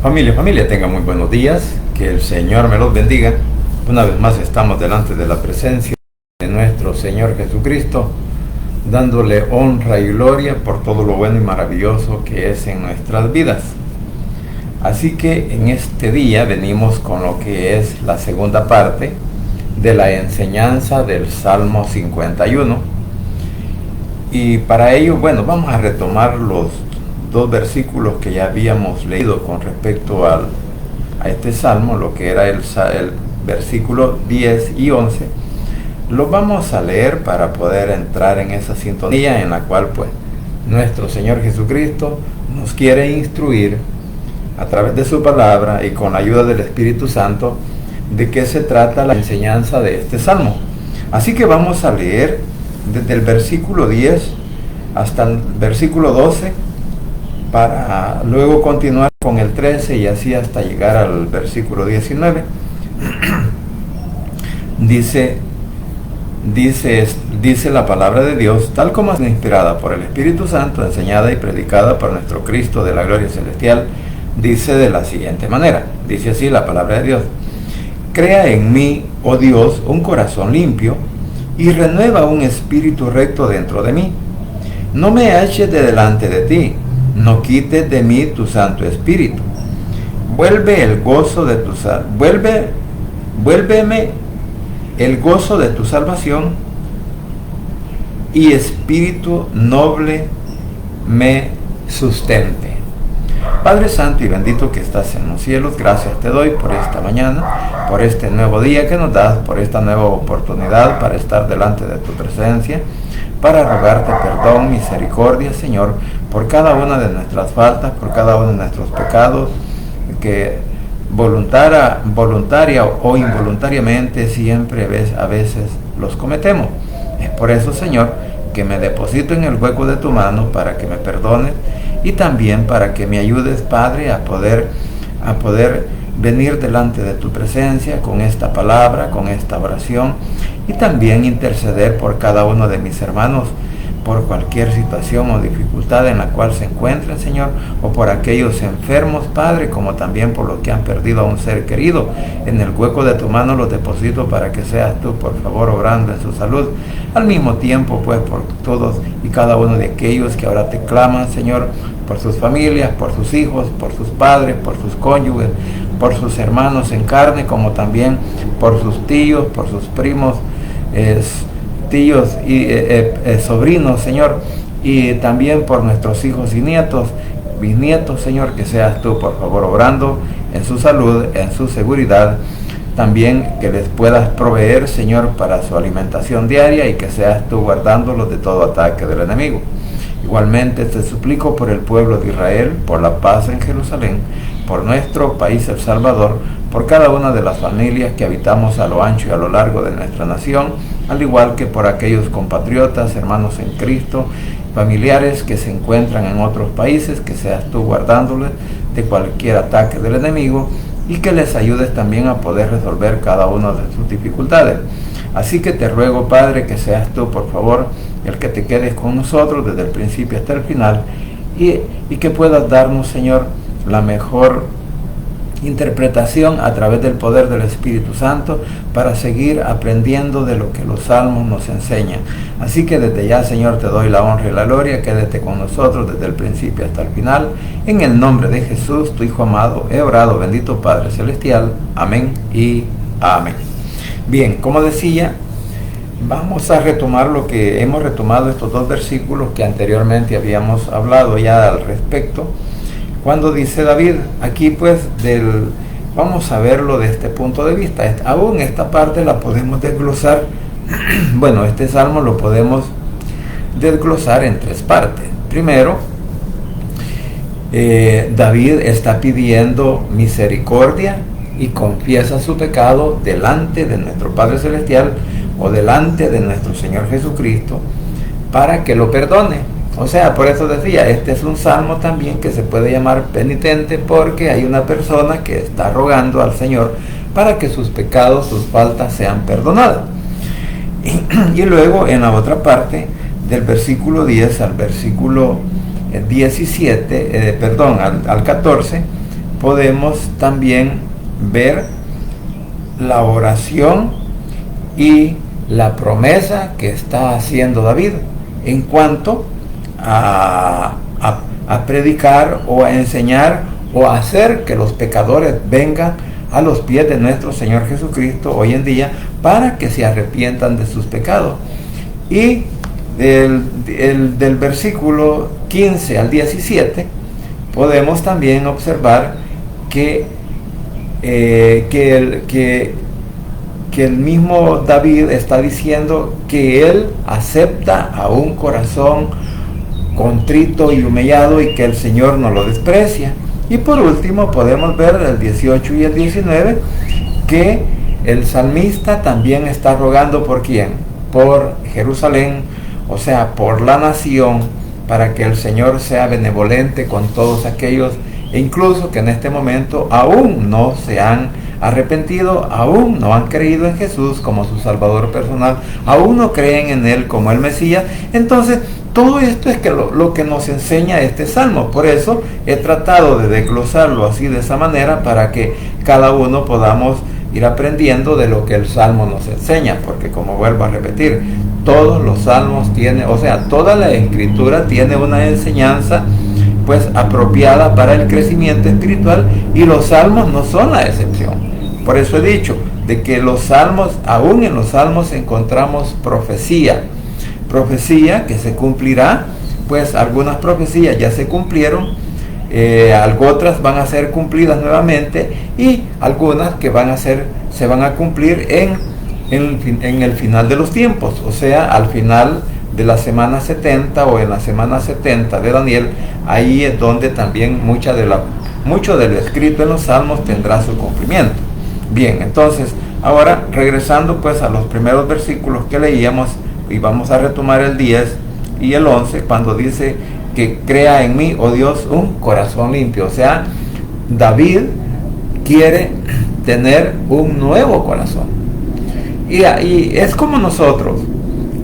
Familia, tengan muy buenos días, que el Señor me los bendiga. Una vez más estamos delante de la presencia de nuestro Señor Jesucristo, dándole honra y gloria por todo lo bueno y maravilloso que es en nuestras vidas. Así que en este día venimos con lo que es la segunda parte de la enseñanza del Salmo 51. Y para ello, vamos a retomar los dos versículos que ya habíamos leído con respecto a este salmo, lo que era el versículo 10 y 11. Los vamos a leer para poder entrar en esa sintonía en la cual nuestro Señor Jesucristo nos quiere instruir a través de su palabra y con la ayuda del Espíritu Santo de qué se trata la enseñanza de este salmo. Así que vamos a leer desde el versículo 10 hasta el versículo 12, para luego continuar con el 13 y así hasta llegar al versículo 19. Dice la palabra de Dios, tal como es inspirada por el Espíritu Santo, enseñada y predicada por nuestro Cristo de la gloria celestial, dice de la siguiente manera, dice así la palabra de Dios: Crea en mí, oh Dios, un corazón limpio, y renueva un espíritu recto dentro de mí. No me eches de delante de ti, no quites de mí tu Santo Espíritu. Vuélveme el gozo de tu salvación, y espíritu noble me sustente. Padre Santo y bendito que estás en los cielos, gracias te doy por esta mañana, por este nuevo día que nos das, por esta nueva oportunidad para estar delante de tu presencia, para rogarte perdón, misericordia, Señor, por cada una de nuestras faltas, por cada uno de nuestros pecados, que voluntaria o involuntariamente siempre a veces los cometemos. Es por eso, Señor, que me deposito en el hueco de tu mano para que me perdones y también para que me ayudes, Padre, a poder venir delante de tu presencia con esta palabra, con esta oración, y también interceder por cada uno de mis hermanos, por cualquier situación o dificultad en la cual se encuentren, Señor, o por aquellos enfermos, Padre, como también por los que han perdido a un ser querido. En el hueco de tu mano los deposito para que seas tú, por favor, obrando en su salud. Al mismo tiempo, por todos y cada uno de aquellos que ahora te claman, Señor, por sus familias, por sus hijos, por sus padres, por sus cónyuges, por sus hermanos en carne, como también por sus tíos, por sus primos, tíos y sobrinos, Señor, y también por nuestros hijos y nietos, bisnietos, Señor, que seas tú, por favor, obrando en su salud, en su seguridad, también que les puedas proveer, Señor, para su alimentación diaria, y que seas tú guardándolos de todo ataque del enemigo. Igualmente te suplico por el pueblo de Israel, por la paz en Jerusalén, por nuestro país El Salvador, por cada una de las familias que habitamos a lo ancho y a lo largo de nuestra nación, al igual que por aquellos compatriotas, hermanos en Cristo, familiares que se encuentran en otros países, que seas tú guardándoles de cualquier ataque del enemigo y que les ayudes también a poder resolver cada una de sus dificultades. Así que te ruego, Padre, que seas tú, por favor, el que te quedes con nosotros desde el principio hasta el final, y que puedas darnos, Señor, la mejor interpretación a través del poder del Espíritu Santo para seguir aprendiendo de lo que los salmos nos enseñan. Así que desde ya, Señor, te doy la honra y la gloria. Quédate con nosotros desde el principio hasta el final. En el nombre de Jesús, tu Hijo amado, he orado, bendito Padre Celestial. Amén y amén. Bien, como decía, vamos a retomar lo que hemos retomado, estos dos versículos que anteriormente habíamos hablado ya al respecto. Cuando dice David, aquí vamos a verlo de este punto de vista. Aún esta parte la podemos desglosar. Este salmo lo podemos desglosar en tres partes. Primero, David está pidiendo misericordia y confiesa su pecado delante de nuestro Padre Celestial o delante de nuestro Señor Jesucristo para que lo perdone. O sea, por eso decía, este es un salmo también que se puede llamar penitente, porque hay una persona que está rogando al Señor para que sus pecados, sus faltas sean perdonadas. Y luego en la otra parte, del versículo 10 al versículo 17, al 14, podemos también ver la oración y la promesa que está haciendo David en cuanto a predicar o a enseñar o a hacer que los pecadores vengan a los pies de nuestro Señor Jesucristo hoy en día para que se arrepientan de sus pecados. Y del versículo 15 al 17 podemos también observar que el mismo David está diciendo que él acepta a un corazón contrito y humillado y que el Señor no lo desprecia. Y por último podemos ver el 18 y el 19 que el salmista también está rogando ¿por quién? Por Jerusalén, o sea, por la nación, para que el Señor sea benevolente con todos aquellos, e incluso que en este momento aún no se han arrepentido, aún no han creído en Jesús como su Salvador personal, aún no creen en Él como el Mesías. Entonces, todo esto es lo que nos enseña este salmo. Por eso he tratado de desglosarlo así de esa manera para que cada uno podamos ir aprendiendo de lo que el salmo nos enseña, porque como vuelvo a repetir, todos los salmos tienen, o sea, toda la escritura tiene una enseñanza pues apropiada para el crecimiento espiritual, y los salmos no son la excepción. Por eso he dicho de que los salmos, aún en los salmos encontramos profecía que se cumplirá, pues algunas profecías ya se cumplieron, otras van a ser cumplidas nuevamente, y algunas que se van a cumplir en el final de los tiempos, o sea, al final de la semana 70 o en la semana 70 de Daniel. Ahí es donde también mucho de lo escrito en los salmos tendrá su cumplimiento. Bien, entonces ahora regresando pues a los primeros versículos que leíamos, y vamos a retomar el 10 y el 11 cuando dice que crea en mí, oh Dios, un corazón limpio. O sea, David quiere tener un nuevo corazón, y es como nosotros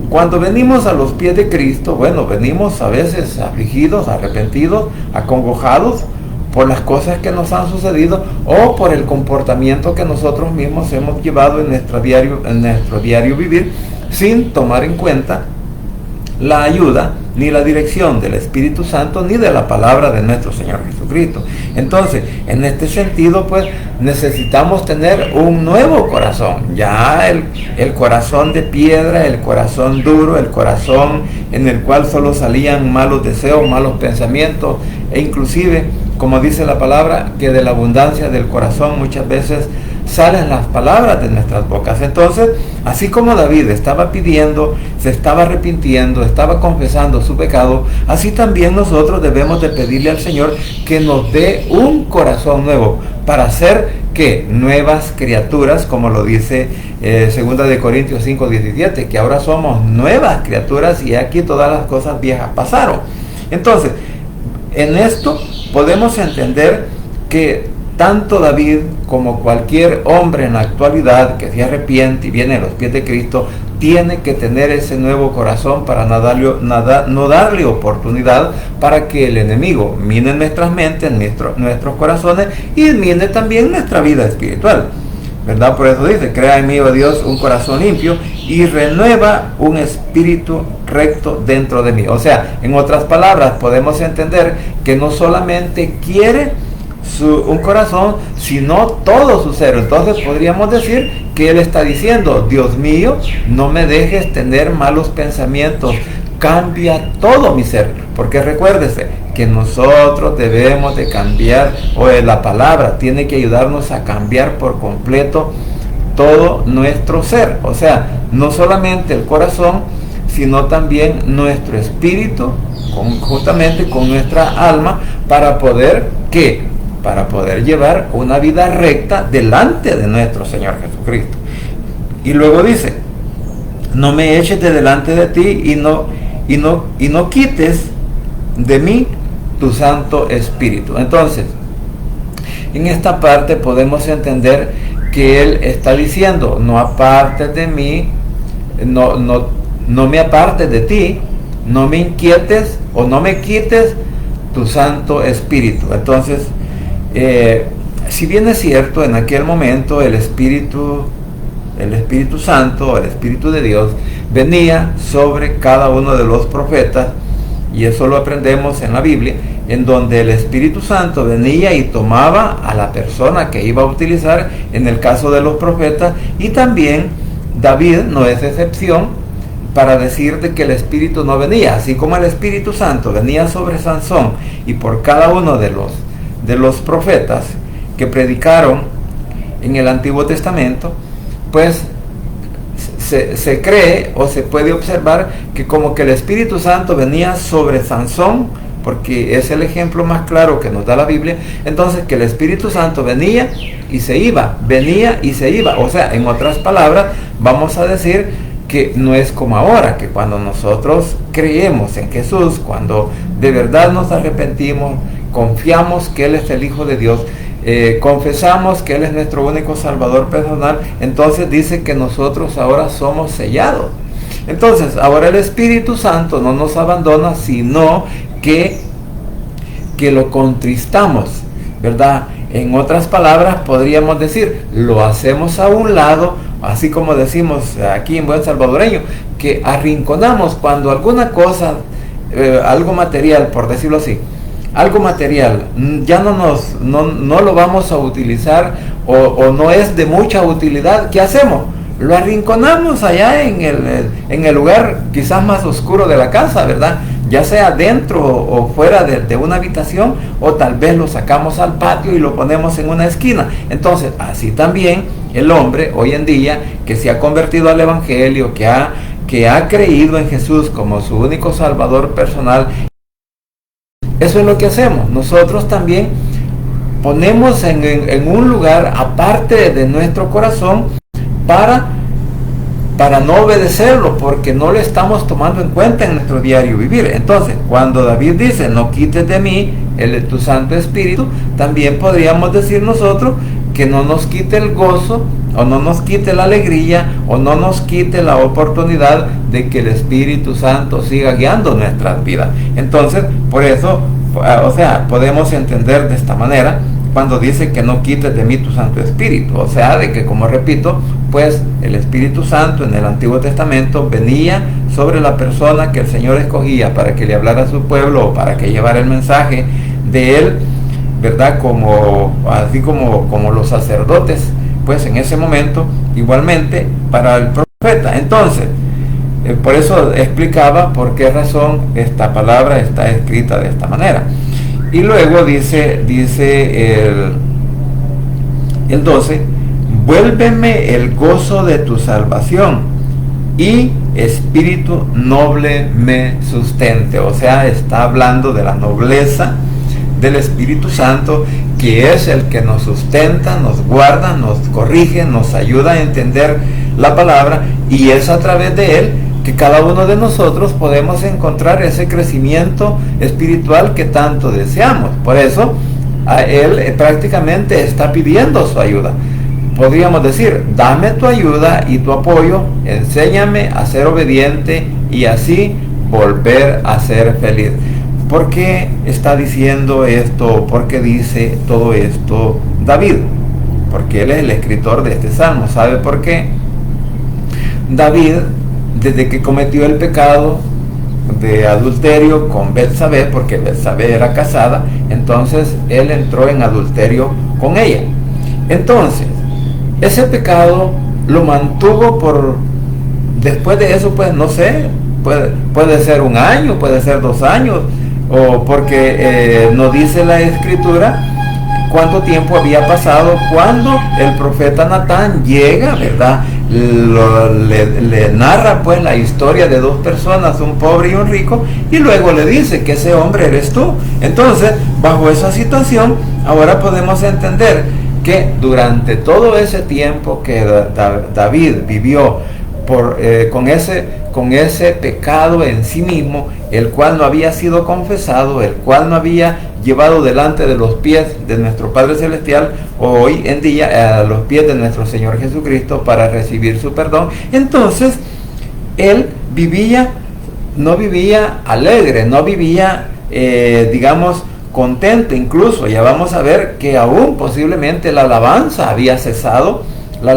cuando venimos a los pies de Cristo. Bueno, venimos a veces afligidos, arrepentidos, acongojados por las cosas que nos han sucedido o por el comportamiento que nosotros mismos hemos llevado en nuestro diario vivir, sin tomar en cuenta la ayuda ni la dirección del Espíritu Santo ni de la palabra de nuestro Señor Jesucristo. Entonces, en este sentido, pues necesitamos tener un nuevo corazón. Ya el corazón de piedra, el corazón duro, el corazón en el cual solo salían malos deseos, malos pensamientos, e inclusive, como dice la palabra, que de la abundancia del corazón muchas veces salen las palabras de nuestras bocas. Entonces, así como David estaba pidiendo, se estaba arrepintiendo, estaba confesando su pecado, así también nosotros debemos de pedirle al Señor que nos dé un corazón nuevo para ser que nuevas criaturas, como lo dice 2 de Corintios 5:17, que ahora somos nuevas criaturas y aquí todas las cosas viejas pasaron. Entonces, en esto podemos entender que tanto David como cualquier hombre en la actualidad que se arrepiente y viene a los pies de Cristo, tiene que tener ese nuevo corazón para no darle oportunidad para que el enemigo mine nuestras mentes, nuestros corazones, y mine también nuestra vida espiritual, ¿verdad? Por eso dice, crea en mí, oh Dios, un corazón limpio y renueva un espíritu recto dentro de mí. O sea, en otras palabras, podemos entender que no solamente quiere un corazón, sino todo su ser. Entonces podríamos decir que él está diciendo, Dios mío, no me dejes tener malos pensamientos, cambia todo mi ser, porque recuérdese que nosotros debemos de cambiar, o la palabra tiene que ayudarnos a cambiar por completo todo nuestro ser, o sea, no solamente el corazón, sino también nuestro espíritu, juntamente con nuestra alma, para poder llevar una vida recta delante de nuestro Señor Jesucristo. Y luego dice, no me eches de delante de ti y no quites de mí tu Santo Espíritu. Entonces, en esta parte podemos entender que Él está diciendo, no apartes de mí, no me apartes de ti, no me inquietes o no me quites tu Santo Espíritu. Entonces, Si bien es cierto, en aquel momento el Espíritu Santo, el Espíritu de Dios, venía sobre cada uno de los profetas, y eso lo aprendemos en la Biblia, en donde el Espíritu Santo venía y tomaba a la persona que iba a utilizar en el caso de los profetas, y también David no es excepción para decir de que el Espíritu no venía, así como el Espíritu Santo venía sobre Sansón y por cada uno de los profetas que predicaron en el Antiguo Testamento, pues se cree o se puede observar que como que el Espíritu Santo venía sobre Sansón, porque es el ejemplo más claro que nos da la Biblia. Entonces, que el Espíritu Santo venía y se iba, venía y se iba. O sea, en otras palabras, vamos a decir que no es como ahora, que cuando nosotros creemos en Jesús, cuando de verdad nos arrepentimos, confiamos que Él es el Hijo de Dios, confesamos que Él es nuestro único Salvador personal, entonces dice que nosotros ahora somos sellados. Entonces, ahora el Espíritu Santo no nos abandona, sino que lo contristamos, ¿verdad? En otras palabras, podríamos decir, lo hacemos a un lado, así como decimos aquí en buen salvadoreño, que arrinconamos cuando alguna cosa, algo material, por decirlo así, algo material, ya no lo vamos a utilizar o no es de mucha utilidad. ¿Qué hacemos? Lo arrinconamos allá en el lugar quizás más oscuro de la casa, ¿verdad? Ya sea dentro o fuera de una habitación, o tal vez lo sacamos al patio y lo ponemos en una esquina. Entonces, así también el hombre hoy en día que se ha convertido al Evangelio, que ha creído en Jesús como su único Salvador personal, eso es lo que hacemos. Nosotros también ponemos en un lugar aparte de nuestro corazón para no obedecerlo, porque no lo estamos tomando en cuenta en nuestro diario vivir. Entonces, cuando David dice, no quites de mí tu Santo Espíritu, también podríamos decir nosotros que no nos quite el gozo, o no nos quite la alegría, o no nos quite la oportunidad de que el Espíritu Santo siga guiando nuestras vidas. Entonces, por eso, o sea, podemos entender de esta manera cuando dice que no quites de mí tu Santo Espíritu. O sea, de que, como repito, pues el Espíritu Santo en el Antiguo Testamento venía sobre la persona que el Señor escogía para que le hablara a su pueblo o para que llevara el mensaje de Él, ¿verdad? Así como los sacerdotes, pues en ese momento, igualmente para el profeta. Entonces, por eso explicaba por qué razón esta palabra está escrita de esta manera. Y luego dice el 12, vuélveme el gozo de tu salvación y espíritu noble me sustente. O sea, está hablando de la nobleza del Espíritu Santo, que es el que nos sustenta, nos guarda, nos corrige, nos ayuda a entender la palabra, y es a través de Él que cada uno de nosotros podemos encontrar ese crecimiento espiritual que tanto deseamos. Por eso, a Él prácticamente está pidiendo su ayuda. Podríamos decir, dame tu ayuda y tu apoyo, enséñame a ser obediente y así volver a ser feliz. ¿Por qué está diciendo esto? ¿Por qué dice todo esto David? Porque él es el escritor de este salmo. ¿Sabe por qué? David, desde que cometió el pecado de adulterio con Betsabé, porque Betsabé era casada, entonces él entró en adulterio con ella. Entonces, ese pecado lo mantuvo después de eso, pues no sé, puede ser 1 año, puede ser 2 años, o porque no dice la Escritura cuánto tiempo había pasado cuando el profeta Natán llega, ¿verdad? Le narra pues la historia de 2 personas, un pobre y un rico, y luego le dice que ese hombre eres tú. Entonces, bajo esa situación, ahora podemos entender que durante todo ese tiempo que David vivió con ese pecado en sí mismo, el cual no había sido confesado, el cual no había llevado delante de los pies de nuestro Padre Celestial, o hoy en día a los pies de nuestro Señor Jesucristo, para recibir su perdón. Entonces, él no vivía alegre, no vivía, digamos, contento. Incluso ya vamos a ver que aún posiblemente la alabanza había cesado, la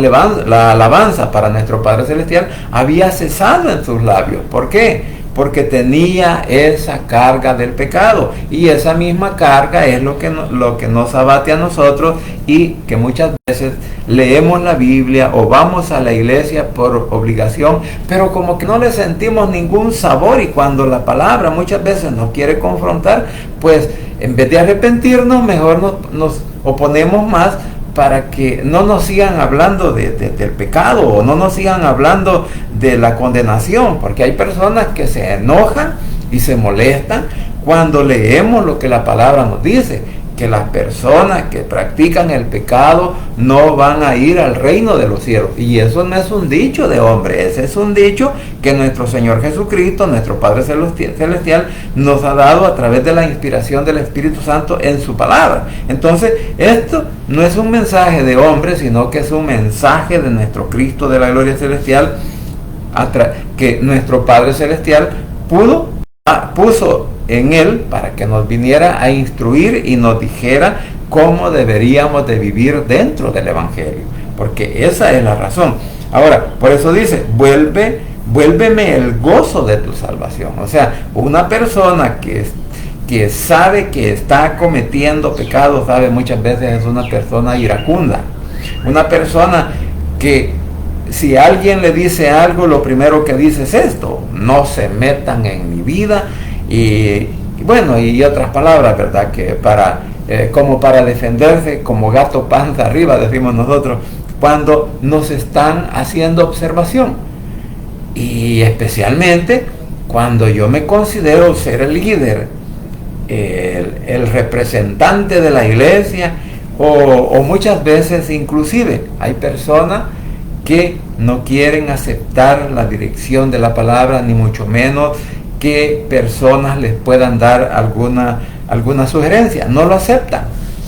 alabanza para nuestro Padre Celestial había cesado en sus labios. ¿Por qué? Porque tenía esa carga del pecado, y esa misma carga es lo que nos abate a nosotros, y que muchas veces leemos la Biblia o vamos a la iglesia por obligación, pero como que no le sentimos ningún sabor, y cuando la palabra muchas veces nos quiere confrontar, pues en vez de arrepentirnos, mejor nos oponemos más, para que no nos sigan hablando del pecado, o no nos sigan hablando de la condenación, porque hay personas que se enojan y se molestan cuando leemos lo que la palabra nos dice, que las personas que practican el pecado no van a ir al reino de los cielos. Y eso no es un dicho de hombre, ese es un dicho que nuestro Señor Jesucristo, nuestro Padre Celestial, nos ha dado a través de la inspiración del Espíritu Santo en su palabra. Entonces, esto no es un mensaje de hombre, sino que es un mensaje de nuestro Cristo de la gloria celestial, que nuestro Padre Celestial puso en él para que nos viniera a instruir y nos dijera cómo deberíamos de vivir dentro del Evangelio, porque esa es la razón. Ahora, por eso dice, vuélveme el gozo de tu salvación. O sea, una persona que sabe que está cometiendo pecado, sabe, muchas veces es una persona iracunda, una persona que si alguien le dice algo, lo primero que dice es esto: no se metan en mi vida. Y bueno, y otras palabras, ¿verdad? Que como para defenderse, como gato panza arriba, decimos nosotros, cuando nos están haciendo observación. Y especialmente cuando yo me considero ser el líder, el representante de la iglesia, o muchas veces inclusive hay personas que no quieren aceptar la dirección de la palabra, ni mucho menos que personas les puedan dar alguna sugerencia. No lo aceptan,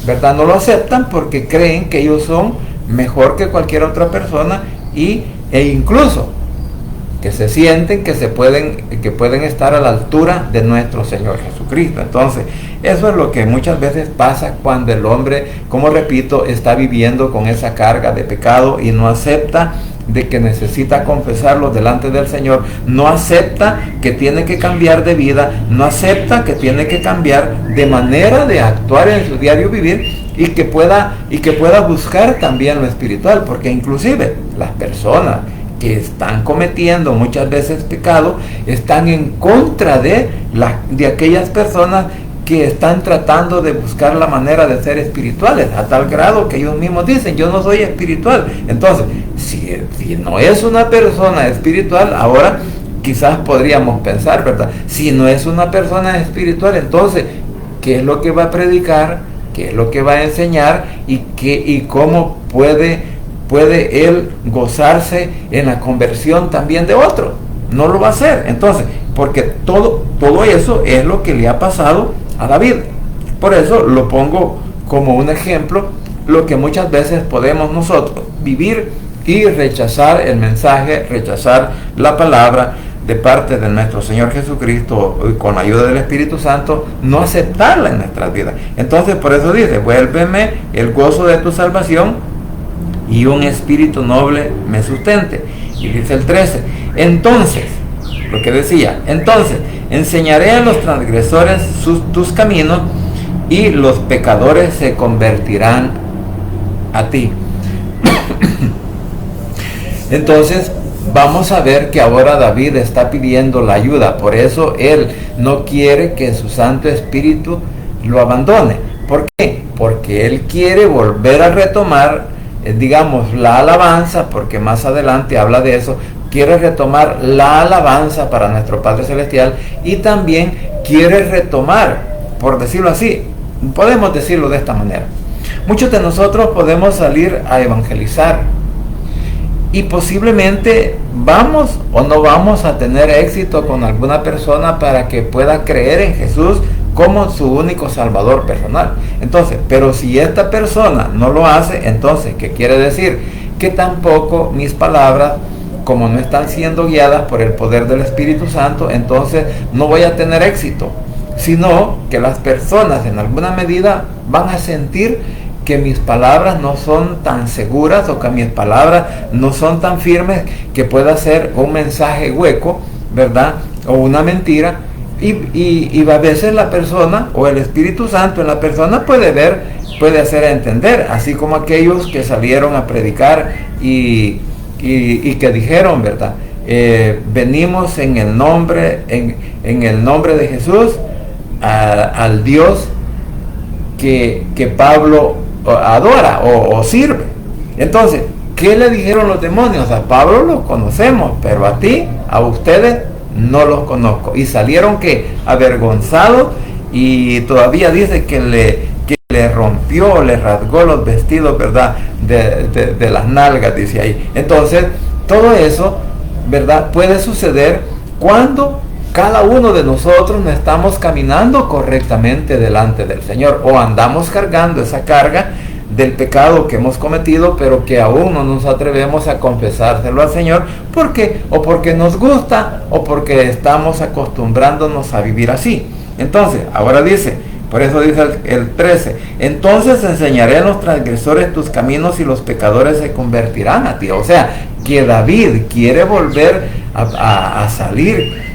¿verdad? No lo aceptan porque creen que ellos son mejor que cualquier otra persona, e incluso que se sienten que pueden estar a la altura de nuestro Señor Jesucristo. Entonces, eso es lo que muchas veces pasa cuando el hombre, como repito, está viviendo con esa carga de pecado y no acepta de que necesita confesarlo delante del Señor, no acepta que tiene que cambiar de vida, no acepta que tiene que cambiar de manera de actuar en su diario vivir, y que pueda buscar también lo espiritual, porque inclusive las personas que están cometiendo muchas veces pecado están en contra de aquellas personas que están tratando de buscar la manera de ser espirituales, a tal grado que ellos mismos dicen: yo no soy espiritual. Entonces, si no es una persona espiritual, ahora quizás podríamos pensar, ¿verdad? Si no es una persona espiritual, entonces, ¿qué es lo que va a predicar? ¿Qué es lo que va a enseñar? ¿Y cómo puede él gozarse en la conversión también de otro? No lo va a hacer. Entonces, porque todo eso es lo que le ha pasado a David. Por eso lo pongo como un ejemplo, lo que muchas veces podemos nosotros vivir y rechazar el mensaje, rechazar la palabra de parte de nuestro Señor Jesucristo, con la ayuda del Espíritu Santo, no aceptarla en nuestras vidas. Entonces, por eso dice: vuélveme el gozo de tu salvación, y un espíritu noble me sustente. Y dice el 13, entonces, lo que decía, entonces enseñaré a los transgresores tus caminos, y los pecadores se convertirán a ti. Entonces vamos a ver que ahora David está pidiendo la ayuda. Por eso él no quiere que su Santo Espíritu lo abandone. ¿Por qué? Porque él quiere volver a retomar, digamos, la alabanza, porque más adelante habla de eso. Quiere retomar la alabanza para nuestro Padre Celestial, y también quiere retomar, por decirlo así, podemos decirlo de esta manera, muchos de nosotros podemos salir a evangelizar, y posiblemente vamos o no vamos a tener éxito con alguna persona para que pueda creer en Jesús como su único salvador personal. Entonces, pero si esta persona no lo hace, entonces, ¿qué quiere decir? Que tampoco mis palabras, como no están siendo guiadas por el poder del Espíritu Santo, entonces no voy a tener éxito. sino que las personas en alguna medida van a sentir que mis palabras no son tan seguras o que mis palabras no son tan firmes, que pueda ser un mensaje hueco, ¿verdad? O una mentira. Y a veces la persona o el Espíritu Santo en la persona puede hacer entender, así como aquellos que salieron a predicar y que dijeron, ¿verdad? Venimos en el nombre de Jesús al Dios que Pablo adora o sirve. Entonces, ¿qué le dijeron los demonios? A Pablo los conocemos, pero a ti, a ustedes, no los conozco. Y salieron que avergonzados, y todavía dice que le rompió, le rasgó los vestidos, ¿verdad? De las nalgas, dice ahí. Entonces, todo eso, ¿verdad? Puede suceder cuando cada uno de nosotros no estamos caminando correctamente delante del Señor, o andamos cargando esa carga del pecado que hemos cometido, pero que aún no nos atrevemos a confesárselo al Señor, porque nos gusta, o porque estamos acostumbrándonos a vivir así. Entonces, ahora dice, por eso dice el 13, entonces enseñaré a los transgresores tus caminos y los pecadores se convertirán a ti. O sea, que David quiere volver a salir,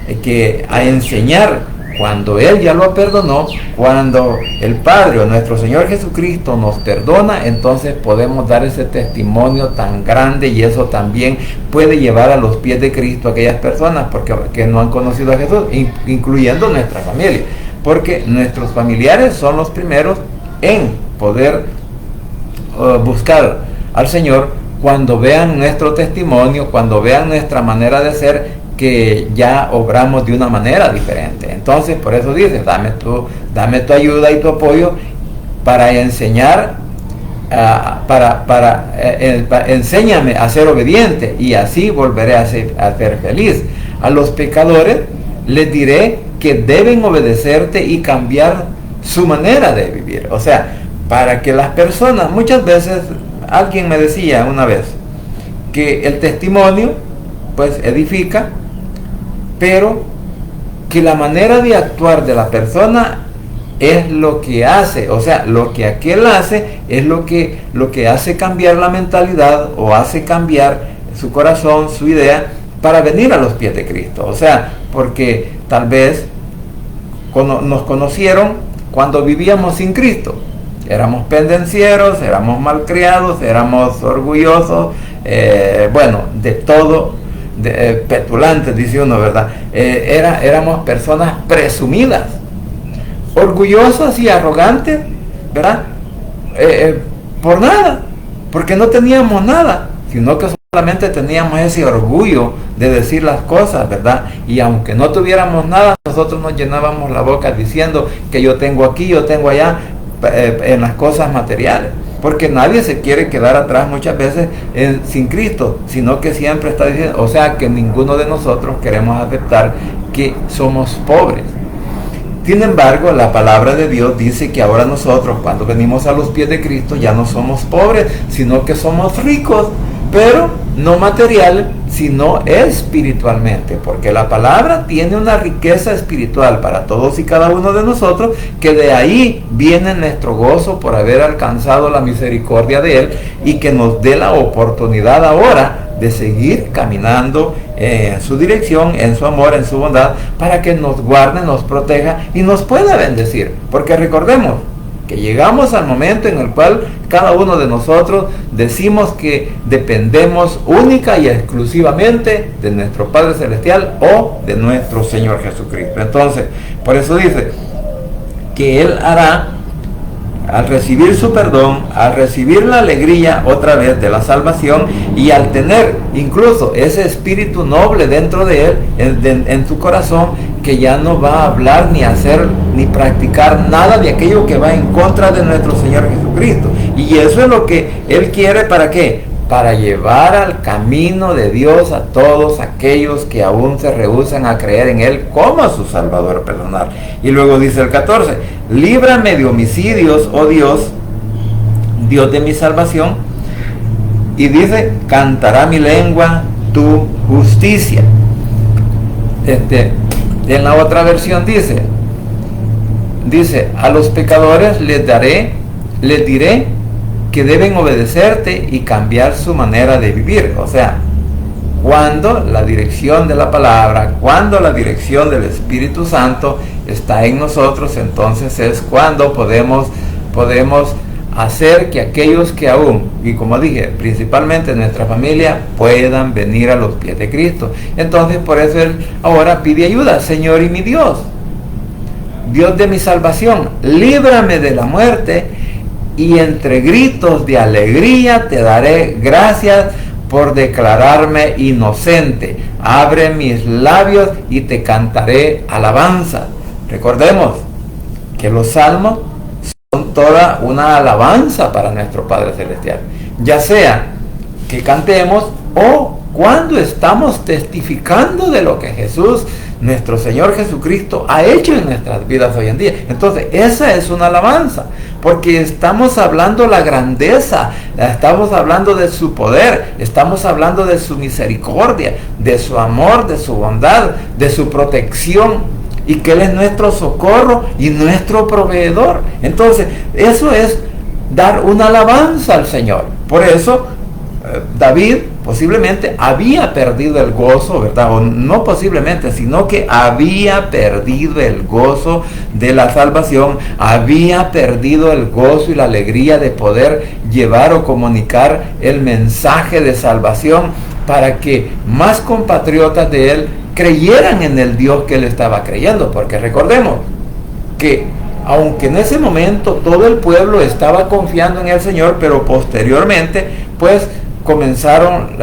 a enseñar, cuando él ya lo perdonó. Cuando el Padre o nuestro Señor Jesucristo nos perdona, entonces podemos dar ese testimonio tan grande, y eso también puede llevar a los pies de Cristo a aquellas personas que no han conocido a Jesús, incluyendo nuestra familia, porque nuestros familiares son los primeros en poder buscar al Señor cuando vean nuestro testimonio, cuando vean nuestra manera de ser, que ya obramos de una manera diferente. Entonces, por eso dice, dame tu ayuda y tu apoyo para enseñar, enséñame a ser obediente, y así volveré a ser feliz. A los pecadores les diré que deben obedecerte y cambiar su manera de vivir. O sea, para que las personas, muchas veces, alguien me decía una vez, que el testimonio pues edifica, pero que la manera de actuar de la persona es lo que hace, o sea, lo que aquel hace es lo que hace cambiar la mentalidad, o hace cambiar su corazón, su idea, para venir a los pies de Cristo. O sea, porque tal vez nos conocieron cuando vivíamos sin Cristo, éramos pendencieros, éramos malcriados, éramos orgullosos, bueno, de todo, petulantes, dice uno, ¿verdad? Éramos personas presumidas, orgullosas y arrogantes, ¿verdad? Por nada, porque no teníamos nada, sino que solamente teníamos ese orgullo de decir las cosas, ¿verdad? Y aunque no tuviéramos nada, nosotros nos llenábamos la boca diciendo que yo tengo aquí, yo tengo allá, en las cosas materiales. Porque nadie se quiere quedar atrás muchas veces sin Cristo, sino que siempre está diciendo, o sea, que ninguno de nosotros queremos aceptar que somos pobres. Sin embargo, la palabra de Dios dice que ahora nosotros, cuando venimos a los pies de Cristo, ya no somos pobres, sino que somos ricos, pero no material, sino espiritualmente, porque la palabra tiene una riqueza espiritual para todos y cada uno de nosotros, que de ahí viene nuestro gozo por haber alcanzado la misericordia de Él, y que nos dé la oportunidad ahora de seguir caminando en su dirección, en su amor, en su bondad, para que nos guarde, nos proteja y nos pueda bendecir. Porque recordemos que llegamos al momento en el cual cada uno de nosotros decimos que dependemos única y exclusivamente de nuestro Padre Celestial o de nuestro Señor Jesucristo. Entonces, por eso dice que Él hará, al recibir su perdón, al recibir la alegría otra vez de la salvación, y al tener incluso ese espíritu noble dentro de él, en su corazón, que ya no va a hablar ni hacer ni practicar nada de aquello que va en contra de nuestro Señor Jesucristo. Y eso es lo que Él quiere. ¿Para qué? Para llevar al camino de Dios a todos aquellos que aún se rehúsan a creer en Él como a su Salvador personal. Y luego dice el 14, líbrame de homicidios, oh Dios, Dios de mi salvación. Y dice, cantará mi lengua tu justicia. En la otra versión dice, dice, a los pecadores les diré que deben obedecerte y cambiar su manera de vivir. O sea, cuando la dirección de la palabra, cuando la dirección del Espíritu Santo está en nosotros, entonces es cuando podemos hacer que aquellos que aún, y como dije, principalmente en nuestra familia, puedan venir a los pies de Cristo. Entonces por eso él ahora pide ayuda. Señor y mi Dios, Dios de mi salvación, líbrame de la muerte, y entre gritos de alegría te daré gracias por declararme inocente. Abre mis labios y te cantaré alabanza. Recordemos que los salmos son toda una alabanza para nuestro Padre Celestial, ya sea que cantemos o cuando estamos testificando de lo que Jesús, nuestro Señor Jesucristo, ha hecho en nuestras vidas hoy en día. Entonces esa es una alabanza, porque estamos hablando la grandeza, estamos hablando de su poder, estamos hablando de su misericordia, de su amor, de su bondad, de su protección, y que Él es nuestro socorro y nuestro proveedor. Entonces eso es dar una alabanza al Señor. Por eso David posiblemente había perdido el gozo, ¿verdad? O no posiblemente, sino que había perdido el gozo de la salvación, había perdido el gozo y la alegría de poder llevar o comunicar el mensaje de salvación para que más compatriotas de él creyeran en el Dios que él estaba creyendo. Porque recordemos que aunque en ese momento todo el pueblo estaba confiando en el Señor, pero posteriormente pues comenzaron,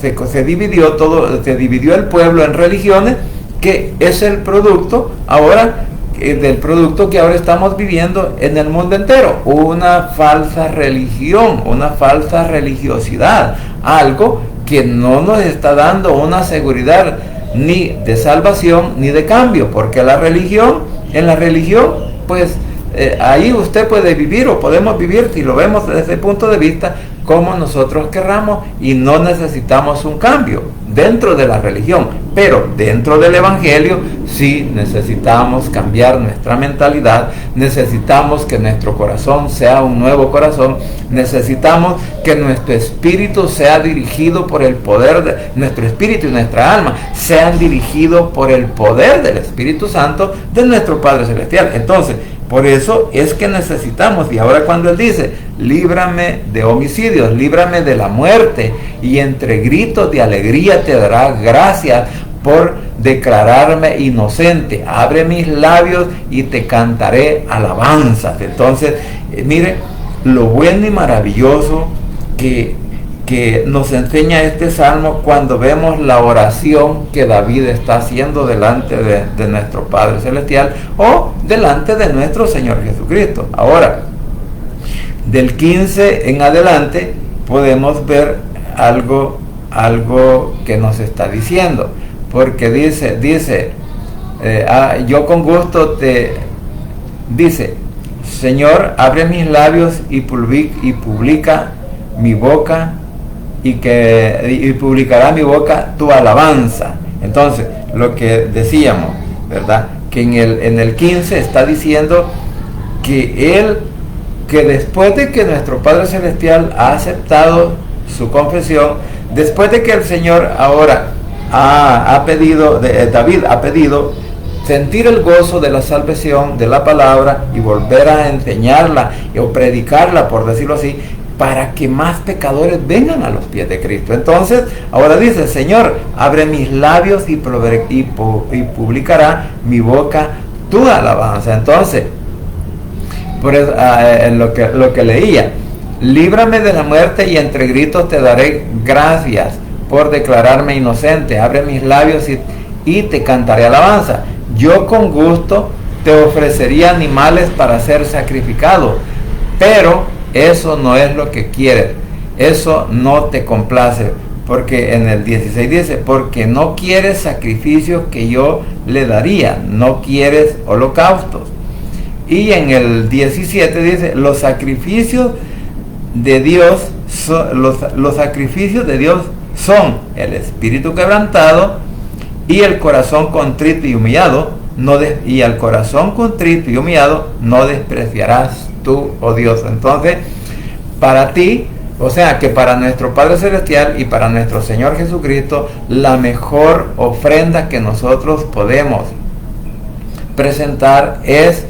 se dividió el pueblo en religiones, que es el producto ahora del producto que ahora estamos viviendo en el mundo entero, una falsa religión, una falsa religiosidad, algo que no nos está dando una seguridad ni de salvación ni de cambio, porque en la religión pues ahí usted puede vivir o podemos vivir, si lo vemos desde ese punto de vista, como nosotros querramos, y no necesitamos un cambio dentro de la religión. Pero dentro del Evangelio sí necesitamos cambiar nuestra mentalidad, necesitamos que nuestro corazón sea un nuevo corazón, necesitamos que nuestro espíritu sea dirigido por el poder, nuestro espíritu y nuestra alma sean dirigidos por el poder del Espíritu Santo de nuestro Padre Celestial. Entonces, por eso es que necesitamos, y ahora cuando Él dice, líbrame de homicidios, líbrame de la muerte, y entre gritos de alegría te dará gracias por declararme inocente, abre mis labios y te cantaré alabanzas. Entonces, mire, lo bueno y maravilloso que nos enseña este salmo cuando vemos la oración que David está haciendo delante de nuestro Padre Celestial o delante de nuestro Señor Jesucristo. Ahora, del 15 en adelante podemos ver algo que nos está diciendo, porque dice yo con gusto dice, Señor, abre mis labios y publica mi boca, y publicará mi boca tu alabanza. Entonces, lo que decíamos, ¿verdad? Que en el 15 está diciendo que después de que nuestro Padre Celestial ha aceptado su confesión, después de que el Señor ahora David ha pedido sentir el gozo de la salvación, de la palabra, y volver a enseñarla o predicarla, por decirlo así, para que más pecadores vengan a los pies de Cristo. Entonces, ahora dice, Señor, abre mis labios y publicará mi boca tu alabanza. Entonces, por eso, lo que leía, líbrame de la muerte y entre gritos te daré gracias por declararme inocente. Abre mis labios y te cantaré alabanza. Yo con gusto te ofrecería animales para ser sacrificado, pero eso no es lo que quieres, eso no te complace, porque en el 16 dice, porque no quieres sacrificios que yo le daría, no quieres holocaustos. Y en el 17 dice, los sacrificios de Dios son el espíritu quebrantado y el corazón contrito y humillado, y al corazón contrito y humillado no despreciarás tú, oh Dios. Entonces, para ti, o sea que para nuestro Padre Celestial y para nuestro Señor Jesucristo, la mejor ofrenda que nosotros podemos presentar es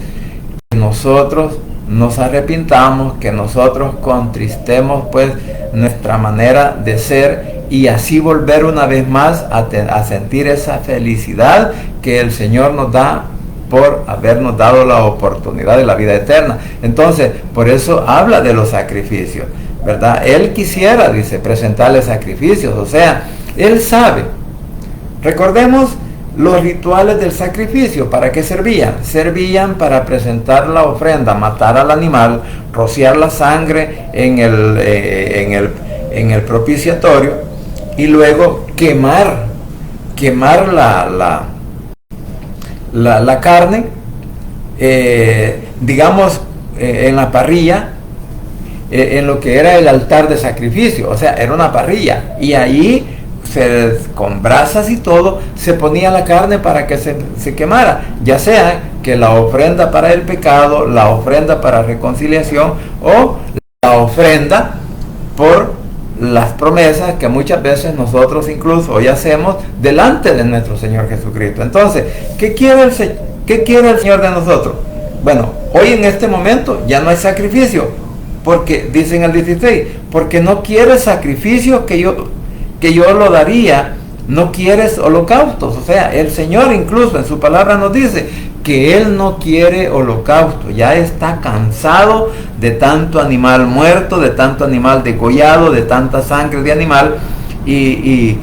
que nosotros nos arrepintamos, que nosotros contristemos pues nuestra manera de ser y así volver una vez más a sentir esa felicidad que el Señor nos da por habernos dado la oportunidad de la vida eterna. Entonces, por eso habla de los sacrificios, ¿verdad? Él quisiera, dice, presentarle sacrificios, o sea, Él sabe. Recordemos los rituales del sacrificio. ¿Para qué servían? Servían para presentar la ofrenda, matar al animal, rociar la sangre en el propiciatorio y luego quemar la carne, digamos, en la parrilla, en lo que era el altar de sacrificio. O sea, era una parrilla y ahí con brasas y todo se ponía la carne para que se quemara, ya sea que la ofrenda para el pecado, la ofrenda para reconciliación o la ofrenda por las promesas que muchas veces nosotros incluso hoy hacemos delante de nuestro Señor Jesucristo. Entonces, ¿qué quiere el Señor de nosotros? Bueno, hoy en este momento ya no hay sacrificio, porque dice en el 16, porque no quiere sacrificio que yo lo daría, no quieres holocaustos. O sea, el Señor incluso en su palabra nos dice que Él no quiere holocausto, ya está cansado de tanto animal muerto, de tanto animal degollado, de tanta sangre de animal y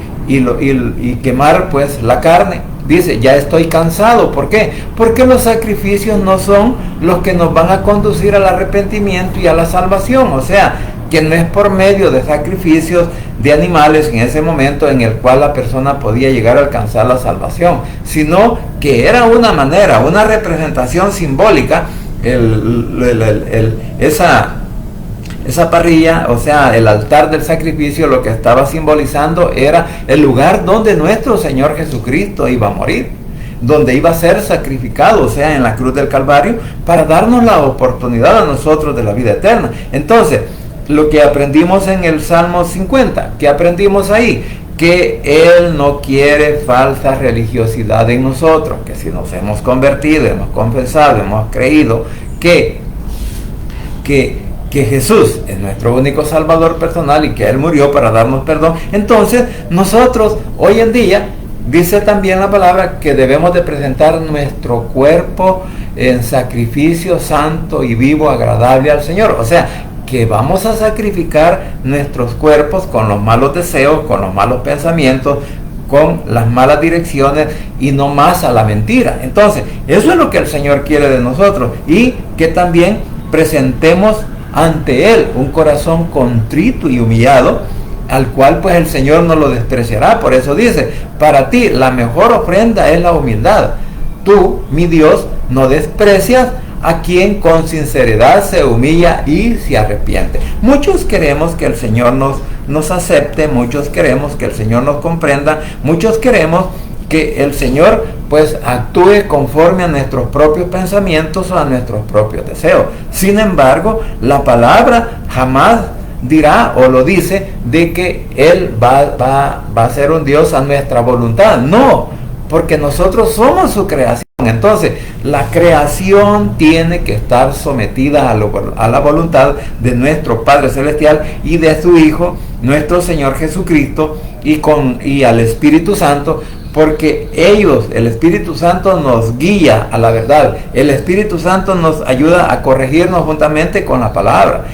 quemar pues la carne. Dice, ya estoy cansado. ¿Por qué? Porque los sacrificios no son los que nos van a conducir al arrepentimiento y a la salvación. O sea, que no es por medio de sacrificios de animales en ese momento en el cual la persona podía llegar a alcanzar la salvación, sino que era una manera, una representación simbólica, esa parrilla, o sea, el altar del sacrificio, lo que estaba simbolizando era el lugar donde nuestro Señor Jesucristo iba a morir, donde iba a ser sacrificado, o sea, en la cruz del Calvario, para darnos la oportunidad a nosotros de la vida eterna. Entonces, lo que aprendimos en el Salmo 50, ¿qué aprendimos ahí? Que Él no quiere falsa religiosidad en nosotros, que si nos hemos convertido, hemos confesado, hemos creído que Jesús es nuestro único Salvador personal y que Él murió para darnos perdón, entonces nosotros hoy en día, dice también la palabra, que debemos de presentar nuestro cuerpo en sacrificio santo y vivo, agradable al Señor. O sea, que vamos a sacrificar nuestros cuerpos con los malos deseos, con los malos pensamientos, con las malas direcciones y no más a la mentira. Entonces, eso es lo que el Señor quiere de nosotros, y que también presentemos ante Él un corazón contrito y humillado, al cual pues el Señor no lo despreciará. Por eso dice, para ti la mejor ofrenda es la humildad. Tú, mi Dios, no desprecias a quien con sinceridad se humilla y se arrepiente. Muchos queremos que el Señor nos acepte, muchos queremos que el Señor nos comprenda, muchos queremos que el Señor pues actúe conforme a nuestros propios pensamientos o a nuestros propios deseos. Sin embargo, la palabra jamás dirá o lo dice de que Él va a ser un Dios a nuestra voluntad. No, porque nosotros somos su creación. Entonces, la creación tiene que estar sometida a la voluntad de nuestro Padre Celestial y de su Hijo, nuestro Señor Jesucristo, y al Espíritu Santo, porque el Espíritu Santo nos guía a la verdad. El Espíritu Santo nos ayuda a corregirnos juntamente con la palabra.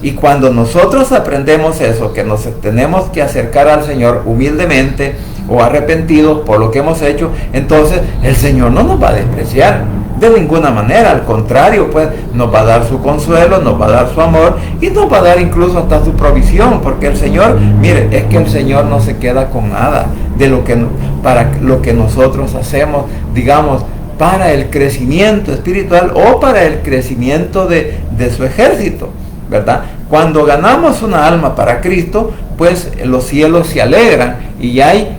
Y cuando nosotros aprendemos eso, que nos tenemos que acercar al Señor humildemente o arrepentidos por lo que hemos hecho, entonces el Señor no nos va a despreciar de ninguna manera. Al contrario, pues nos va a dar su consuelo, nos va a dar su amor y nos va a dar incluso hasta su provisión, porque el Señor, mire, es que el Señor no se queda con nada de para lo que nosotros hacemos, digamos, para el crecimiento espiritual o para el crecimiento de su ejército, ¿verdad? Cuando ganamos una alma para Cristo, pues los cielos se alegran y hay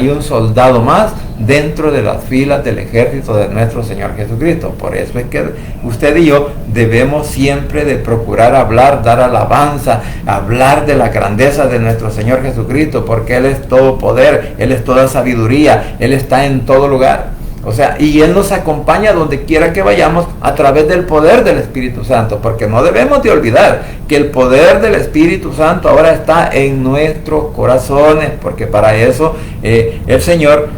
un soldado más dentro de las filas del ejército de nuestro Señor Jesucristo. Por eso es que usted y yo debemos siempre de procurar hablar, dar alabanza, hablar de la grandeza de nuestro Señor Jesucristo, porque Él es todo poder, Él es toda sabiduría, Él está en todo lugar. O sea, y Él nos acompaña donde quiera que vayamos a través del poder del Espíritu Santo, porque no debemos de olvidar que el poder del Espíritu Santo ahora está en nuestros corazones, porque para eso el Señor,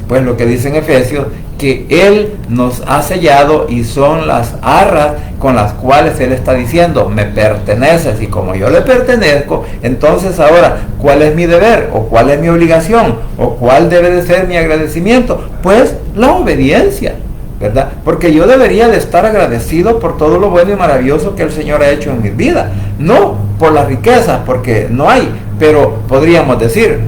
pues lo que dice en Efesios, que Él nos ha sellado y son las arras con las cuales Él está diciendo, me perteneces, y como yo le pertenezco, entonces ahora, ¿cuál es mi deber? ¿O cuál es mi obligación? ¿O cuál debe de ser mi agradecimiento? Pues la obediencia, ¿verdad? Porque yo debería de estar agradecido por todo lo bueno y maravilloso que el Señor ha hecho en mi vida, no por las riquezas, porque no hay, pero podríamos decir,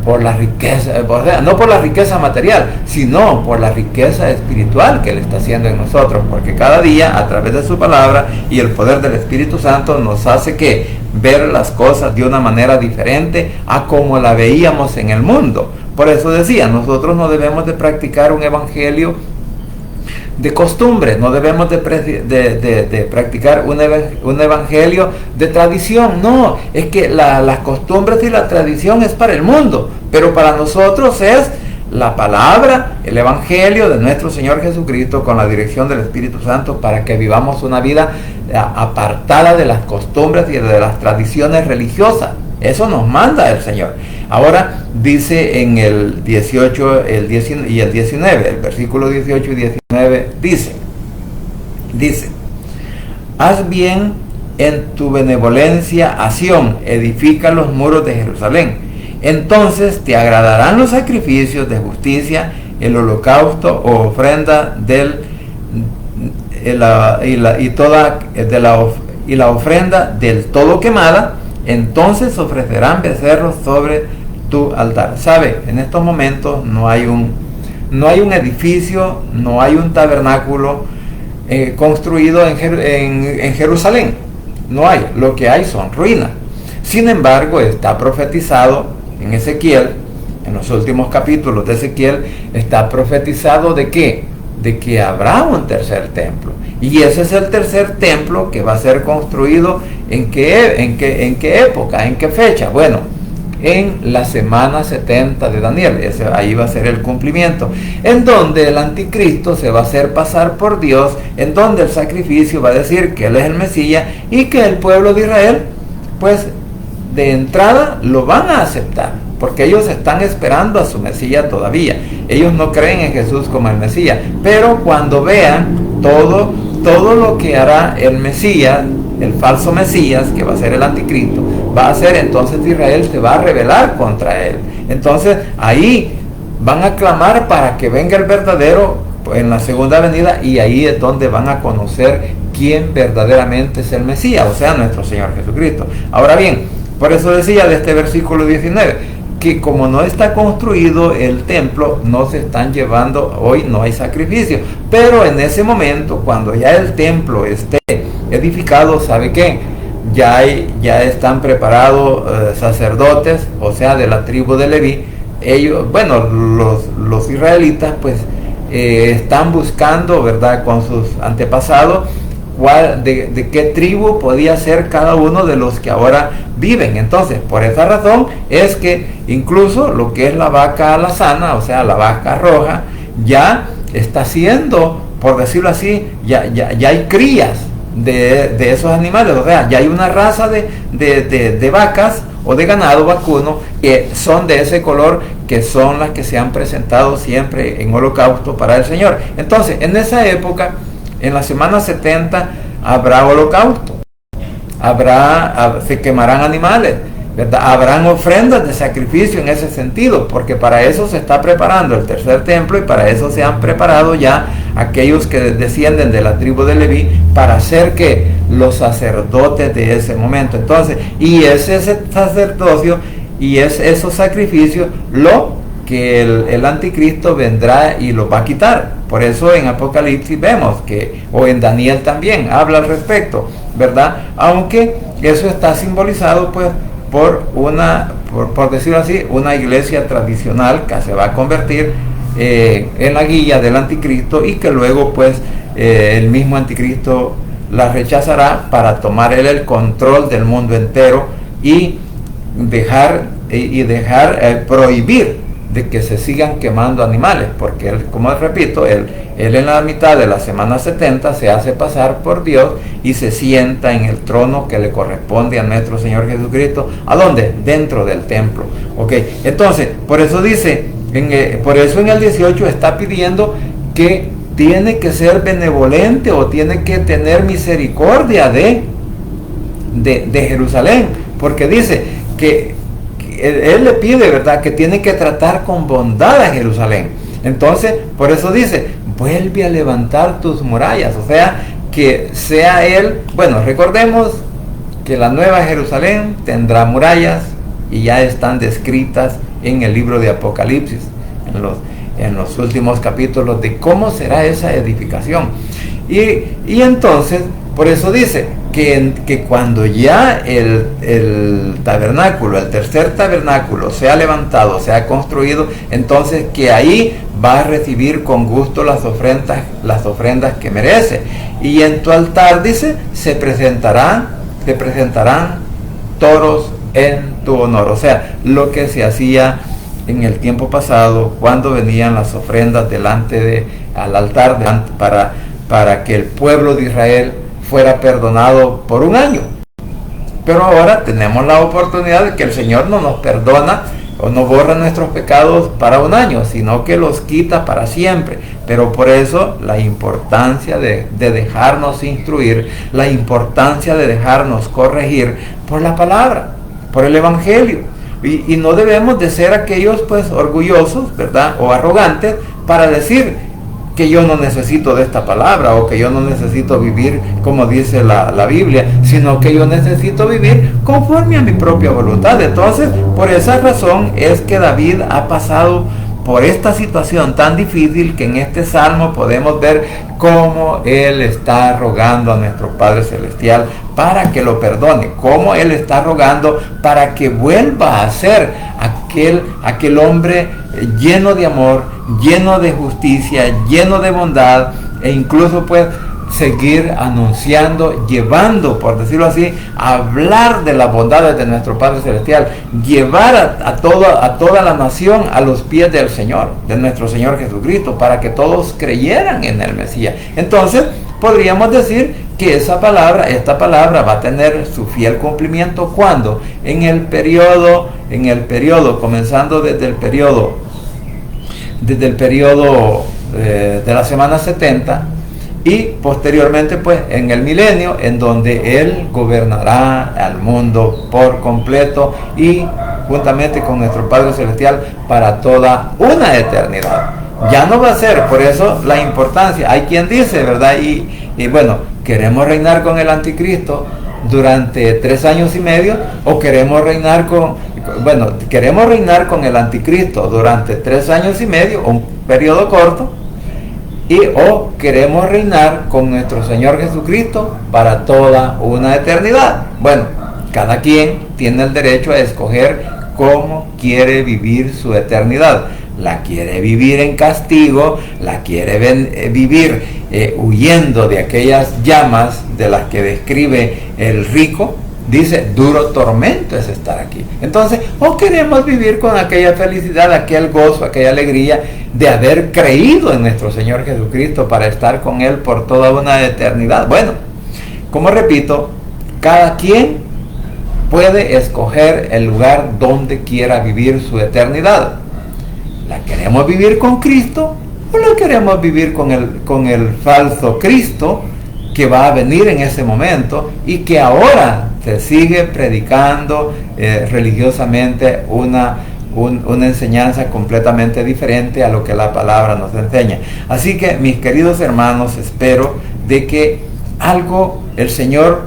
por la riqueza, o sea, no por la riqueza material, sino por la riqueza espiritual que Él está haciendo en nosotros, porque cada día a través de su palabra y el poder del Espíritu Santo nos hace que ver las cosas de una manera diferente a como la veíamos en el mundo. Por eso decía, nosotros no debemos de practicar un evangelio de costumbre, no debemos de practicar un evangelio de tradición. No, es que las costumbres y la tradición es para el mundo, pero para nosotros es la palabra, el evangelio de nuestro Señor Jesucristo con la dirección del Espíritu Santo, para que vivamos una vida apartada de las costumbres y de las tradiciones religiosas. Eso nos manda el Señor. Ahora dice en el 18 y el 19, el versículo 18 y 19 dice, haz bien en tu benevolencia a Sión, edifica los muros de Jerusalén. Entonces te agradarán los sacrificios de justicia, el holocausto o ofrenda y la ofrenda del todo quemada. Entonces ofrecerán becerros sobre tu altar. ¿Sabe? En estos momentos no hay un edificio, no hay un tabernáculo construido en Jerusalén. No hay. Lo que hay son ruinas. Sin embargo, está profetizado en Ezequiel, en los últimos capítulos de Ezequiel, está profetizado ¿de qué? De que habrá un tercer templo. Y ese es el tercer templo que va a ser construido ¿en qué época? ¿En qué fecha? Bueno, en la semana 70 de Daniel. Ahí va a ser el cumplimiento, en donde el anticristo se va a hacer pasar por Dios, en donde el sacrificio va a decir que Él es el Mesías y que el pueblo de Israel, pues de entrada lo van a aceptar, porque ellos están esperando a su Mesías todavía. Ellos no creen en Jesús como el Mesías, pero cuando vean todo lo que hará el Mesías, el falso Mesías, que va a ser el anticristo, va a ser, entonces Israel se va a rebelar contra él. Entonces ahí van a clamar para que venga el verdadero en la segunda venida, y ahí es donde van a conocer quién verdaderamente es el Mesías, o sea, nuestro Señor Jesucristo. Ahora bien, por eso decía de este versículo 19, que como no está construido el templo, no se están llevando, hoy no hay sacrificio, pero en ese momento, cuando ya el templo esté edificado, ¿sabe qué? Ya están preparados sacerdotes, o sea, de la tribu de Leví. Ellos, bueno, los israelitas, pues, están buscando, ¿verdad?, con sus antepasados, de qué tribu podía ser cada uno de los que ahora viven. Entonces, por esa razón es que incluso lo que es la vaca alazana, o sea, la vaca roja, ya está siendo, por decirlo así, ya hay crías de esos animales. O sea, ya hay una raza de vacas o de ganado vacuno que son de ese color, que son las que se han presentado siempre en holocausto para el Señor. Entonces, en esa época, en la semana 70 habrá holocausto, se quemarán animales, ¿verdad? Habrán ofrendas de sacrificio en ese sentido, porque para eso se está preparando el tercer templo, y para eso se han preparado ya aquellos que descienden de la tribu de Leví, para ser que los sacerdotes de ese momento. Entonces, y ese sacerdocio y esos sacrificios lo que el anticristo vendrá y lo va a quitar. Por eso en Apocalipsis vemos que, o en Daniel también habla al respecto, ¿verdad? Aunque eso está simbolizado pues por por decirlo así, una iglesia tradicional que se va a convertir en la guía del anticristo, y que luego pues el mismo anticristo la rechazará para tomar él el control del mundo entero y dejar prohibir de que se sigan quemando animales, porque él, como repito, él en la mitad de la semana 70 se hace pasar por Dios y se sienta en el trono que le corresponde a nuestro Señor Jesucristo. ¿A dónde? Dentro del templo. Ok, entonces, por eso dice, por eso en el 18 está pidiendo que tiene que ser benevolente, o tiene que tener misericordia de Jerusalén, porque dice que él le pide, ¿verdad?, que tiene que tratar con bondad a Jerusalén. Entonces, por eso dice, vuelve a levantar tus murallas, o sea, que sea él, bueno, recordemos que la nueva Jerusalén tendrá murallas, y ya están descritas en el libro de Apocalipsis, en los últimos capítulos, de cómo será esa edificación. Y entonces, por eso dice que cuando ya el tabernáculo, el tercer tabernáculo, sea levantado, sea construido, entonces que ahí va a recibir con gusto las ofrendas que merece. Y en tu altar, dice, te presentarán toros en tu honor. O sea, lo que se hacía en el tiempo pasado, cuando venían las ofrendas al altar para que el pueblo de Israel fuera perdonado por un año. Pero ahora tenemos la oportunidad de que el Señor no nos perdona o no borra nuestros pecados para un año, sino que los quita para siempre. Pero por eso la importancia de dejarnos instruir, la importancia de dejarnos corregir por la palabra, por el Evangelio. Y no debemos de ser aquellos pues orgullosos, ¿verdad?, o arrogantes, para decir que yo no necesito de esta palabra, o que yo no necesito vivir como dice la Biblia, sino que yo necesito vivir conforme a mi propia voluntad. Entonces, por esa razón es que David ha pasado por esta situación tan difícil, que en este salmo podemos ver cómo él está rogando a nuestro Padre Celestial para que lo perdone, cómo él está rogando para que vuelva a ser aquel hombre lleno de amor, lleno de justicia, lleno de bondad, e incluso pues seguir anunciando, llevando, por decirlo así, hablar de las bondades de nuestro Padre Celestial, llevar a toda la nación a los pies del Señor, de nuestro Señor Jesucristo, para que todos creyeran en el Mesías. Entonces, podríamos decir que esta palabra va a tener su fiel cumplimiento cuando en el periodo, comenzando desde el periodo de la semana 70, y posteriormente pues en el milenio, en donde él gobernará al mundo por completo, y juntamente con nuestro Padre Celestial para toda una eternidad. Ya no va a ser, por eso la importancia. Hay quien dice, ¿verdad? Y bueno, queremos reinar con el anticristo durante 3 años y medio, o queremos reinar con el anticristo durante 3 años y medio, un periodo corto, o queremos reinar con nuestro Señor Jesucristo para toda una eternidad. Bueno, cada quien tiene el derecho a escoger cómo quiere vivir su eternidad. La quiere vivir en castigo, la quiere vivir huyendo de aquellas llamas de las que describe el rico. Dice, duro tormento es estar aquí. Entonces, o queremos vivir con aquella felicidad, aquel gozo, aquella alegría de haber creído en nuestro Señor Jesucristo para estar con Él por toda una eternidad. Bueno, como repito, cada quien puede escoger el lugar donde quiera vivir su eternidad. ¿La queremos vivir con Cristo, o la queremos vivir con el falso Cristo que va a venir en ese momento, y que ahora se sigue predicando religiosamente una enseñanza completamente diferente a lo que la palabra nos enseña? Así que, mis queridos hermanos, espero de que el Señor,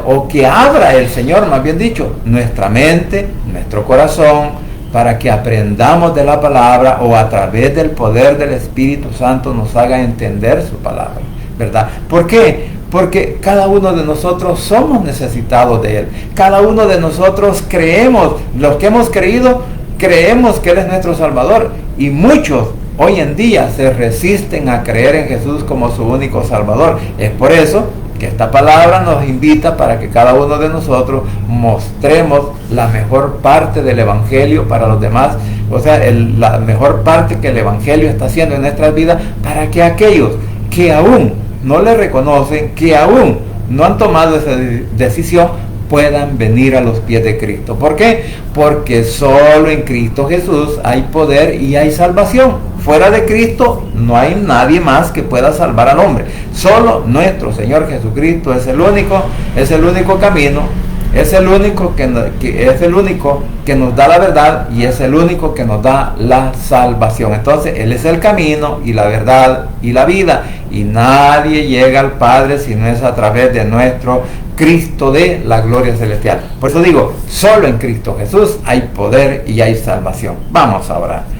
o que abra el Señor, más bien dicho, nuestra mente, nuestro corazón, para que aprendamos de la palabra, o a través del poder del Espíritu Santo nos haga entender su palabra, ¿verdad? ¿Por qué? Porque cada uno de nosotros somos necesitados de Él. Cada uno de nosotros creemos, los que hemos creído, creemos que Él es nuestro Salvador. Y muchos hoy en día se resisten a creer en Jesús como su único Salvador. Es por eso que esta palabra nos invita para que cada uno de nosotros mostremos la mejor parte del Evangelio para los demás. O sea, la mejor parte que el Evangelio está haciendo en nuestras vidas, para que aquellos que aún no le reconocen, que aún no han tomado esa decisión, puedan venir a los pies de Cristo. ¿Por qué? Porque solo en Cristo Jesús hay poder y hay salvación. Fuera de Cristo no hay nadie más que pueda salvar al hombre. Solo nuestro Señor Jesucristo es el único camino. Es el único que nos da la verdad, y es el único que nos da la salvación. Entonces Él es el camino y la verdad y la vida, y nadie llega al Padre si no es a través de nuestro Cristo de la gloria celestial. Por eso digo, solo en Cristo Jesús hay poder y hay salvación. Vamos a orar.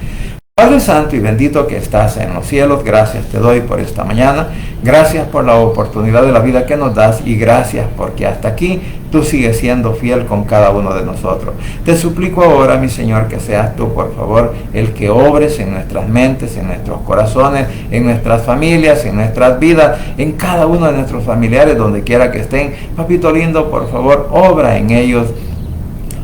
Padre Santo y bendito que estás en los cielos, gracias te doy por esta mañana, gracias por la oportunidad de la vida que nos das, y gracias porque hasta aquí tú sigues siendo fiel con cada uno de nosotros. Te suplico ahora, mi Señor, que seas tú, por favor, el que obres en nuestras mentes, en nuestros corazones, en nuestras familias, en nuestras vidas, en cada uno de nuestros familiares, donde quiera que estén. Papito lindo, por favor, obra en ellos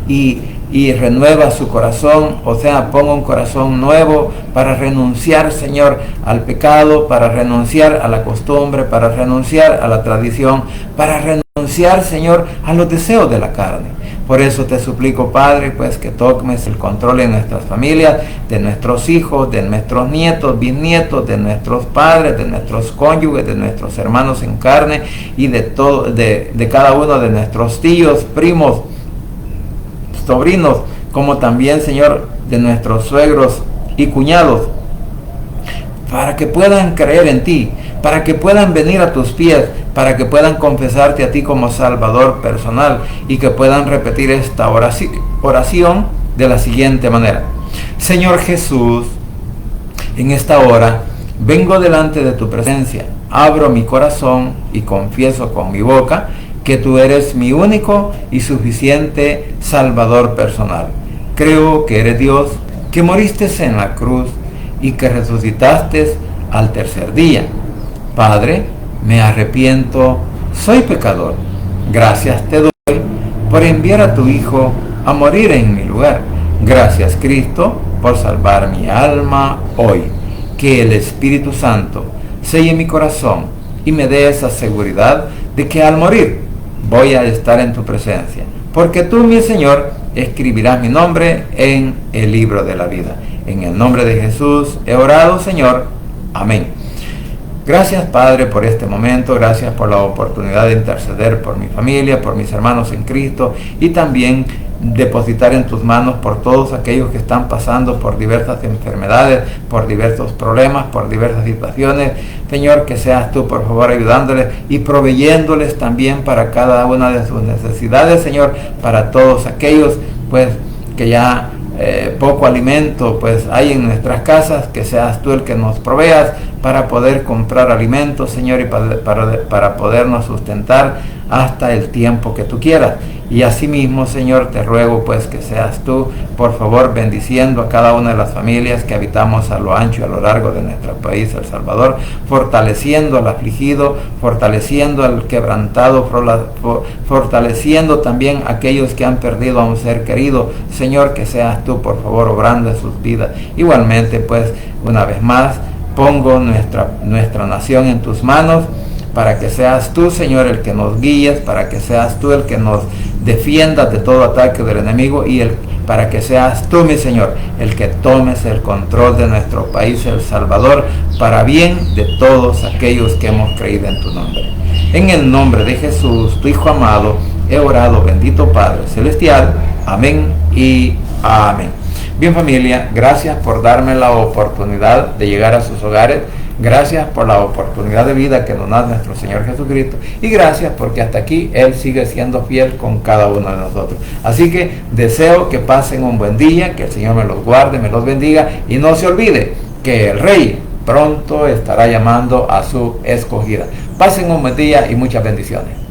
y renueva su corazón, o sea, ponga un corazón nuevo para renunciar, Señor, al pecado, para renunciar a la costumbre, para renunciar a la tradición, para renunciar, Señor, a los deseos de la carne. Por eso te suplico, Padre, pues que tomes el control en nuestras familias, de nuestros hijos, de nuestros nietos, bisnietos, de nuestros padres, de nuestros cónyuges, de nuestros hermanos en carne, y de cada uno de nuestros tíos, primos, sobrinos, como también, Señor, de nuestros suegros y cuñados, para que puedan creer en ti, para que puedan venir a tus pies, para que puedan confesarte a ti como Salvador personal, y que puedan repetir esta oración de la siguiente manera: Señor Jesús, en esta hora vengo delante de tu presencia, abro mi corazón y confieso con mi boca que tú eres mi único y suficiente Salvador personal. Creo que eres Dios, que moriste en la cruz y que resucitaste al tercer día. Padre, me arrepiento, soy pecador. Gracias te doy por enviar a tu Hijo a morir en mi lugar. Gracias, Cristo, por salvar mi alma hoy. Que el Espíritu Santo selle mi corazón y me dé esa seguridad de que al morir voy a estar en tu presencia, porque tú, mi Señor, escribirás mi nombre en el libro de la vida. En el nombre de Jesús he orado, Señor. Amén. Gracias, Padre, por este momento. Gracias por la oportunidad de interceder por mi familia, por mis hermanos en Cristo, y también depositar en tus manos por todos aquellos que están pasando por diversas enfermedades, por diversos problemas, por diversas situaciones. Señor, que seas tú, por favor, ayudándoles y proveyéndoles también para cada una de sus necesidades, Señor, para todos aquellos, pues, que ya poco alimento pues hay en nuestras casas, que seas tú el que nos proveas para poder comprar alimentos, Señor, y para podernos sustentar hasta el tiempo que tú quieras. Y asimismo, Señor, te ruego pues que seas tú, por favor, bendiciendo a cada una de las familias que habitamos a lo ancho y a lo largo de nuestro país, El Salvador, fortaleciendo al afligido, fortaleciendo al quebrantado, fortaleciendo también a aquellos que han perdido a un ser querido. Señor, que seas tú, por favor, obrando en sus vidas. Igualmente, pues, una vez más, pongo nuestra nación en tus manos, para que seas tú, Señor, el que nos guíes, para que seas tú el que nos defiendas de todo ataque del enemigo, y para que seas tú, mi Señor, el que tomes el control de nuestro país, El Salvador, para bien de todos aquellos que hemos creído en tu nombre. En el nombre de Jesús, tu Hijo amado, he orado, bendito Padre Celestial. Amén y amén. Bien, familia, gracias por darme la oportunidad de llegar a sus hogares. Gracias por la oportunidad de vida que nos da nuestro Señor Jesucristo, y gracias porque hasta aquí Él sigue siendo fiel con cada uno de nosotros. Así que deseo que pasen un buen día, que el Señor me los guarde, me los bendiga, y no se olvide que el Rey pronto estará llamando a su escogida. Pasen un buen día y muchas bendiciones.